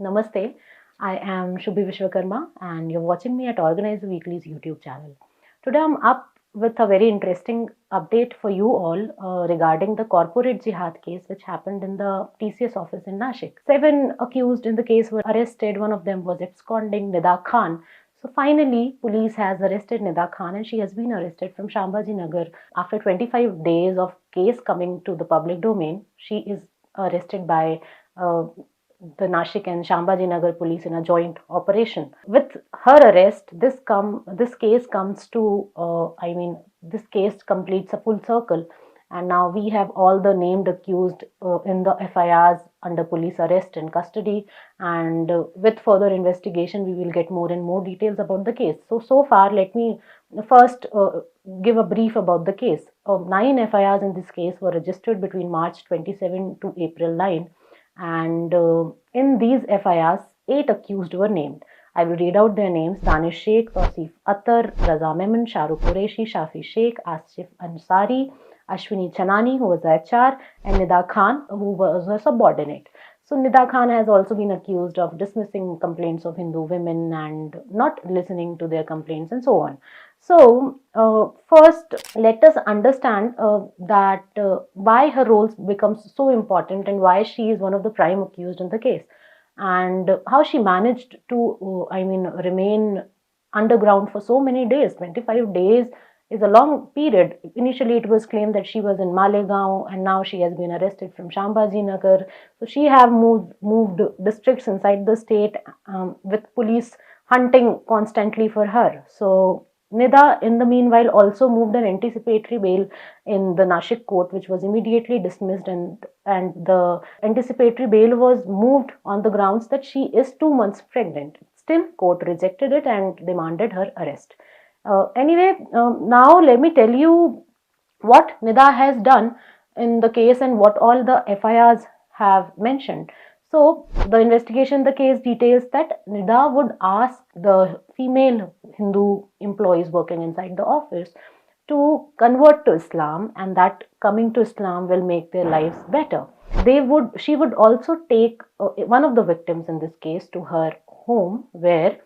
Namaste. I am Shubhi Vishwakarma and you're watching me at Organiser Weekly's YouTube channel. Today I'm up with a very interesting update for you all regarding the corporate jihad case which happened in the TCS office in Nashik. 7 accused in the case were arrested. One of them was absconding, Nida Khan. So finally, police has arrested Nida Khan and she has been arrested from Shambhaji Nagar. After 25 days of case coming to the public domain, she is arrested by the Nashik and Shambhaji Nagar police in a joint operation. With her arrest, this case comes to this case completes a full circle, and now we have all the named accused in the FIRs under police arrest and custody. And with further investigation, we will get more and more details about the case. So far, let me first give a brief about the case. 9 FIRs in this case were registered between March 27 to April 9. And in these FIRs, 8 accused were named. I will read out their names: Danish Sheikh, Tausif Attar, Raza Memon, Shahrukh Qureshi, Shafi Sheikh, Asif Ansari, Ashwini Chanani, who was the HR, and Nida Khan, who was a subordinate. So Nida Khan has also been accused of dismissing complaints of Hindu women and not listening to their complaints and so on. So first, let us understand that why her role becomes so important and why she is one of the prime accused in the case, and how she managed to, remain underground for so many days. 25 days is a long period. Initially, it was claimed that she was in Malegaon, and now she has been arrested from Shambhaji Nagar. So she have moved districts inside the state with police hunting constantly for her. So Nida, in the meanwhile, also moved an anticipatory bail in the Nashik court, which was immediately dismissed, and the anticipatory bail was moved on the grounds that she is 2 months pregnant. Still, court rejected it and demanded her arrest. Now let me tell you what Nida has done in the case and what all the FIRs have mentioned. So the investigation, the case details that Nida would ask the female Hindu employees working inside the office to convert to Islam, and that coming to Islam will make their lives better. She would also take one of the victims in this case to her home, where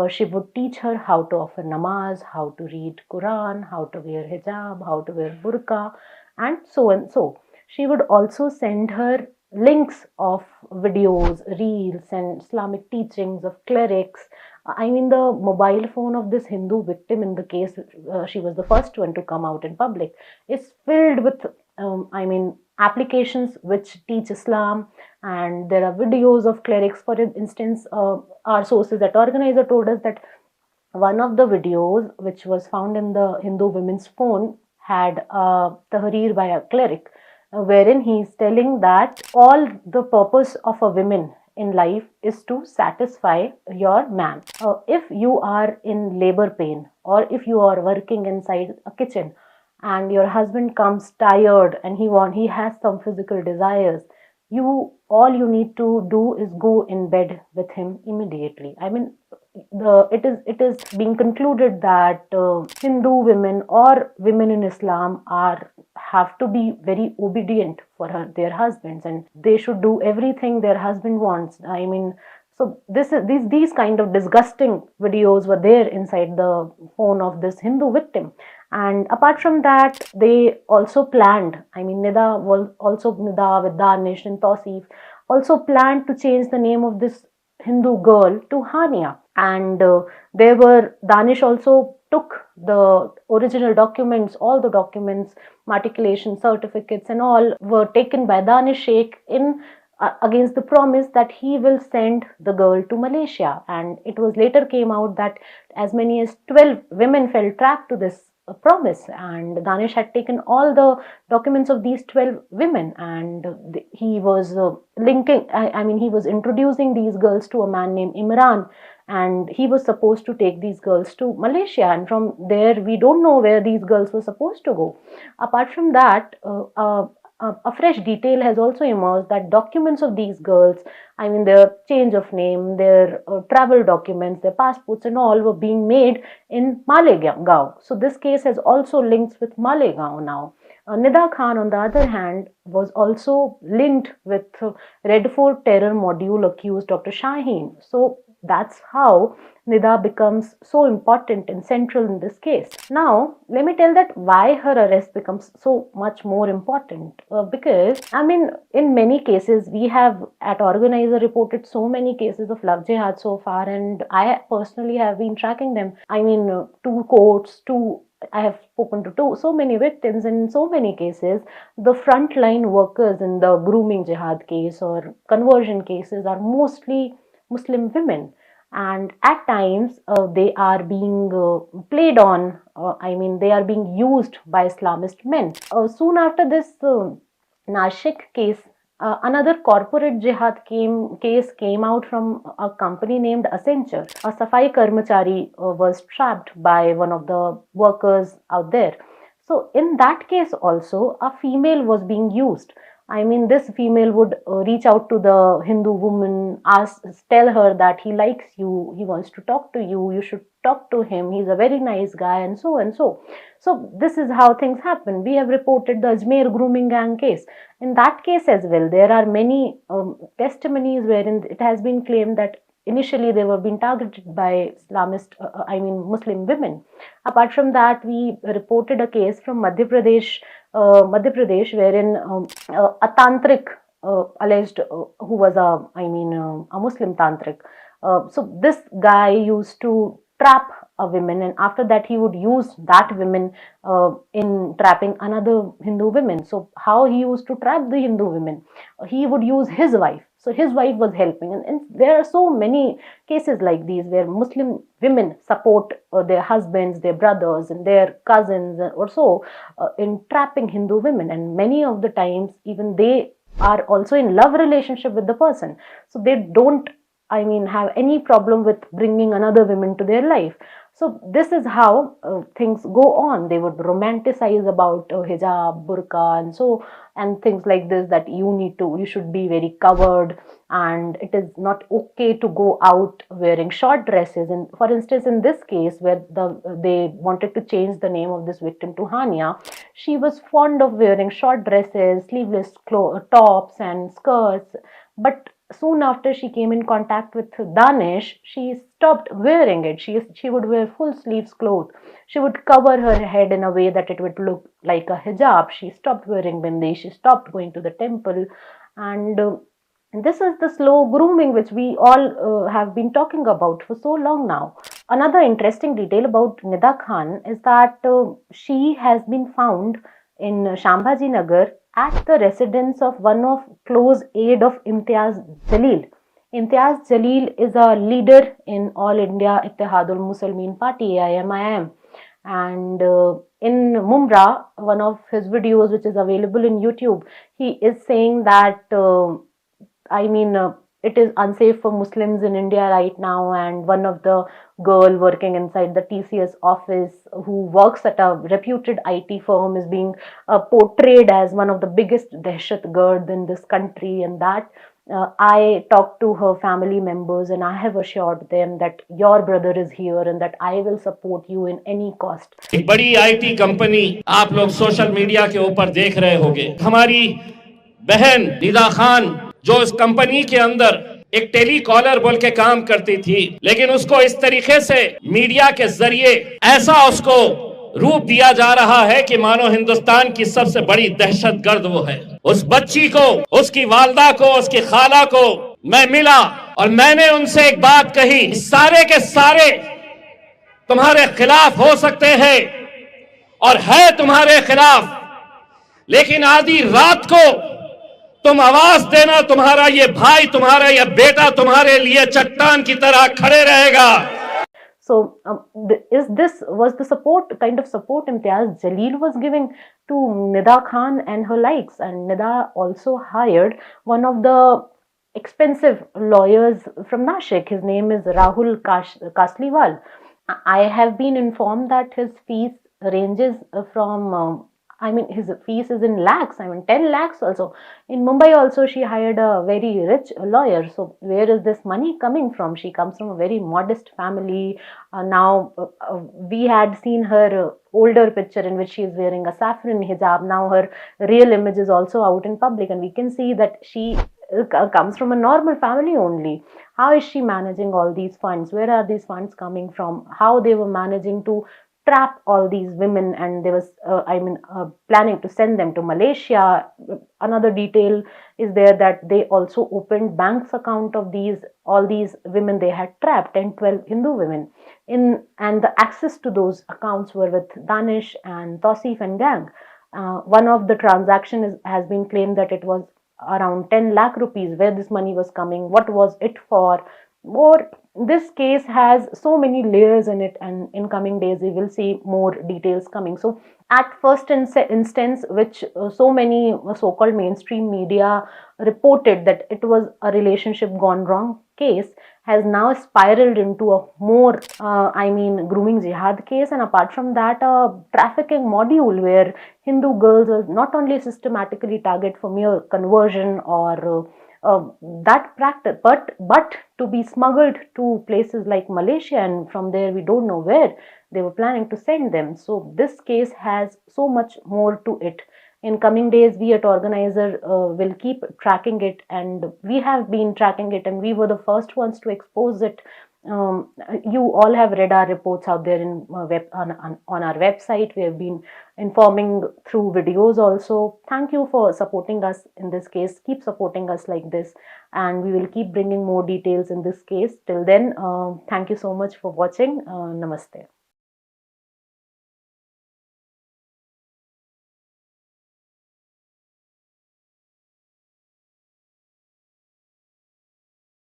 she would teach her how to offer namaz, how to read Quran, how to wear hijab, how to wear burqa, and so and so. She would also send her links of videos, reels, and Islamic teachings of clerics. The mobile phone of this Hindu victim in the case, she was the first one to come out in public, is filled with, applications which teach Islam, and there are videos of clerics. For instance, our sources at Organiser told us that one of the videos which was found in the Hindu women's phone had a tahrir by a cleric, wherein he is telling that all the purpose of a woman in life is to satisfy your man. If you are in labor pain, or if you are working inside a kitchen and your husband comes tired and he has some physical desires, all you need to do is go in bed with him immediately. It is being concluded that Hindu women or women in Islam have to be very obedient for their husbands, and they should do everything their husband wants. So these kind of disgusting videos were there inside the phone of this Hindu victim. And apart from that, they also planned, Nida with Danish and Tausif also planned to change the name of this Hindu girl to Hania. And Danish also took the original documents, all the documents, matriculation certificates and all were taken by Danish Sheikh against the promise that he will send the girl to Malaysia. And it was later came out that as many as 12 women fell trap to this promise, and Danish had taken all the documents of these 12 women, and he was he was introducing these girls to a man named Imran, and he was supposed to take these girls to Malaysia, and from there we don't know where these girls were supposed to go. Apart from that, a fresh detail has also emerged that documents of these girls, their change of name, their travel documents, their passports and all were being made in Malegaon. So this case has also links with Malegaon now. Nida Khan, on the other hand, was also linked with Red Fort terror module accused Dr. Shaheen. So that's how Nida becomes so important and central in this case. Now, let me tell that why her arrest becomes so much more important. Because, I mean, in many cases, we have at Organiser reported so many cases of love jihad so far, and I personally have been tracking them. I mean, two courts, two I have spoken to so many victims, and in so many cases, the frontline workers in the grooming jihad case or conversion cases are mostly Muslim women. And at times, they are being played on, I mean, they are being used by Islamist men. Soon after this Nashik case, another corporate jihad case came out from a company named Accenture. A Safai Karmachari was trapped by one of the workers out there. So, in that case, also, a female was being used. I mean, this female would reach out to the Hindu woman, tell her that he likes you, he wants to talk to you, you should talk to him, he's a very nice guy, and so and so. So, this is how things happen. We have reported the Ajmer grooming gang case. In that case as well, there are many testimonies wherein it has been claimed that initially they were being targeted by Islamist, Muslim women. Apart from that, we reported a case from Madhya Pradesh, wherein a tantric alleged who was a Muslim tantric. So this guy used to trap a woman, and after that he would use that woman in trapping another Hindu women. So how he used to trap the Hindu women? He would use his wife. So his wife was helping, and there are so many cases like these where Muslim women support their husbands, their brothers, and their cousins, or so in trapping Hindu women. And many of the times, even they are also in love relationship with the person, so they don't have any problem with bringing another woman to their life. So this is how things go on. They would romanticize about hijab, burqa, and things like this, that you should be very covered, and it is not okay to go out wearing short dresses. And for instance, in this case where they wanted to change the name of this victim to Hania, she was fond of wearing short dresses, sleeveless tops and skirts, but soon after she came in contact with Danish, she stopped wearing it. She would wear full sleeves clothes. She would cover her head in a way that it would look like a hijab. She stopped wearing bindi. She stopped going to the temple. And this is the slow grooming which we all have been talking about for so long now. Another interesting detail about Nida Khan is that she has been found in Shambhaji Nagar at the residence of one of close aide of Imtiaz Jalil. Imtiaz Jalil is a leader in All India Ittihadul Muslimin Party, AIMIM. And in Mumra, one of his videos which is available in YouTube, he is saying that it is unsafe for Muslims in India right now, and one of the girl working inside the TCS office who works at a reputed IT firm is being portrayed as one of the biggest dehshatgard in this country, and that I talked to her family members and I have assured them that your brother is here and that I will support you in any cost. एक बड़ी IT company आप लोग social media के ऊपर देख रहे होंगे, हमारी बहन निदा खान जो इस कंपनी के अंदर एक टेलीकॉलर बोल के काम करती थी, लेकिन उसको इस तरीके से मीडिया के जरिए ऐसा उसको रूप दिया जा रहा है कि मानो हिंदुस्तान की सबसे बड़ी दहशतगर्द वो है। उस बच्ची को, उसकी वालदा को, उसकी खाला को मैं मिला और मैंने उनसे एक बात कही, सारे के सारे तुम्हारे खिलाफ हो सकते हैं और है तुम्हारे खिलाफ, लेकिन आधी रात को तुम आवाज देना, तुम्हारा ये भाई, तुम्हारा ये बेटा तुम्हारे लिए चट्टान की तरह खड़े रहेगा। So, was the kind of support Imtiaz Jalil was giving to Nida Khan and her likes? And Nida also hired one of the expensive lawyers from Nashik. His name is Rahul Kasliwal. I have been informed that his fees ranges from I mean, his fees is in lakhs. I mean, 10 lakhs also. In Mumbai also, she hired a very rich lawyer. So where is this money coming from? She comes from a very modest family. We had seen her older picture in which she is wearing a saffron hijab. Now her real image is also out in public, and we can see that she comes from a normal family only. How is she managing all these funds? Where are these funds coming from? How they were managing to trap all these women, and they was planning to send them to Malaysia. Another detail is there that they also opened banks account of these all these women they had trapped, 10 12 Hindu women in, and the access to those accounts were with Danish and Tosif and gang. One of the transaction has been claimed that it was around 10 lakh rupees. Where this money was coming, what was it for? More, this case has so many layers in it, and in coming days we will see more details coming. So at first instance, which so many so-called mainstream media reported that it was a relationship gone wrong case, has now spiraled into a more grooming jihad case, and apart from that, a trafficking module where Hindu girls are not only systematically targeted for mere conversion or that practice, but to be smuggled to places like Malaysia, and from there we don't know where they were planning to send them. So this case has so much more to it. In coming days, we at Organiser will keep tracking it, and we have been tracking it, and we were the first ones to expose it. You all have read our reports out there in on our website. We have been informing through videos also. Thank you for supporting us in this case. Keep supporting us like this, and we will keep bringing more details in this case. Till then, thank you so much for watching. Namaste.